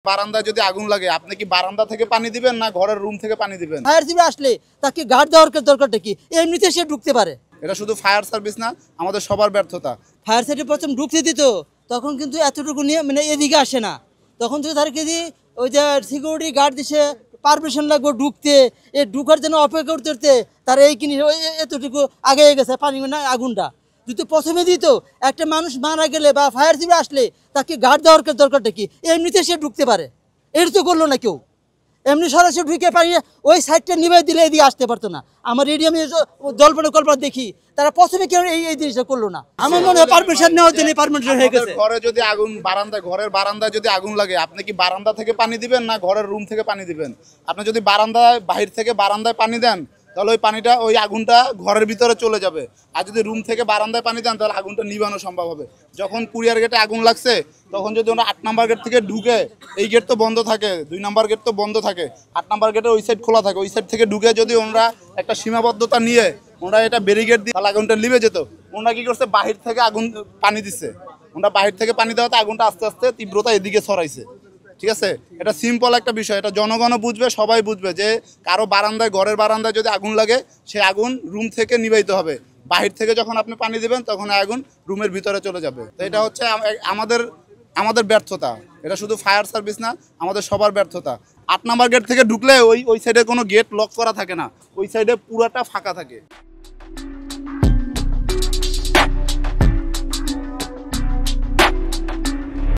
বারান্দায় যদি আগুন লাগে আপনি কি বারান্দা থেকে পানি দিবেন না ঘরের রুম থেকে পানি দিবেন? ফায়ার সার্ভিস আসলে তাকে গার্ড দেওয়ার দরকারটা কি? এমনিতে সে ঢুকতে পারে। এটা শুধু ফায়ার সার্ভিস না, আমাদের সবার ব্যর্থতা। ফায়ার সার্ভিস প্রথম ঢুকতে দিত, তখন কিন্তু এতটুকু নিয়ে মানে এদিকে আসে না। তখন যদি তার কেজি ওই যে সিকিউরিটি গার্ড দিছে পারমিশন লাগবে ঢুকতে, এ ঢুকার জন্য অপেক্ষা করতে তার এই কিনে এতটুকু আগে গেছে পানি না আগুনটা। যদি প্রথমে দিত, একটা মানুষ মারা গেলে বা ফায়ার সার্ভিস আসলে তাকে গার্ড দেওয়ার দরকারটা কি? এমনিতে সে ঢুকতে পারে, এটা তো করলো না কেউ। এমনি সরাসরি ঢুকে পারি ওই সাইডটা নিভে দিলে এদিকে আসতে পারতো না। আমার রেডিয়ামে জল্পনা দেখি তারা প্রথমে কেউ এই জিনিসটা করলো না। আমার মনে হয় পারমিশন নেওয়ার জন্য পারমিশন হয়ে গেছে। ঘরে যদি আগুন ঘরের বারান্দায় যদি আগুন লাগে আপনি কি বারান্দা থেকে পানি দিবেন না ঘরের রুম থেকে পানি দিবেন? আপনি যদি বাহির থেকে বারান্দায় পানি দেন তাহলে ওই আগুনটা ঘরের ভিতরে চলে যাবে। আর যদি রুম থেকে বারান্দায় পানি দেন তাহলে আগুনটা নিভানো সম্ভব হবে। যখন কুরিয়ার গেটে আগুন লাগছে তখন যদি ওরা 8 নম্বর গেট থেকে ঢুকে, এই গেট তো বন্ধ থাকে, 2 নম্বর গেট তো বন্ধ থাকে, 8 নম্বর গেটের ওই সাইড খোলা থাকে, ওই সাইড থেকে ঢুকে যদি ওরা একটা সীমাবদ্ধতা নিয়ে ওরা এটা ব্যারিকেড দিয়ে তাহলে আগুনটা নিভে যেত। ওরা কি করছে, বাহির থেকে আগুন পানি দিচ্ছে। ওরা বাহির থেকে পানি দেওয়াতে আগুনটা আস্তে আস্তে তীব্রতা এদিকে ছড়াইছে। ঠিক আছে, এটা সিম্পল একটা বিষয়, এটা জনগণও বুঝবে, সবাই বুঝবে যে কারো বারান্দায় ঘরের বারান্দায় যদি আগুন লাগে সে আগুন রুম থেকে নিভাইতে হবে। বাহির থেকে যখন আপনি পানি দিবেন তখন আগুন রুমের ভিতরে চলে যাবে। তো এটা হচ্ছে আমাদের ব্যর্থতা। এটা শুধু ফায়ার সার্ভিস না, আমাদের সবার ব্যর্থতা। 8 নম্বর গেট থেকে ঢুকলে ওই সাইডে কোনো গেট লক করা থাকে না, ওই সাইডে পুরাটা ফাঁকা থাকে।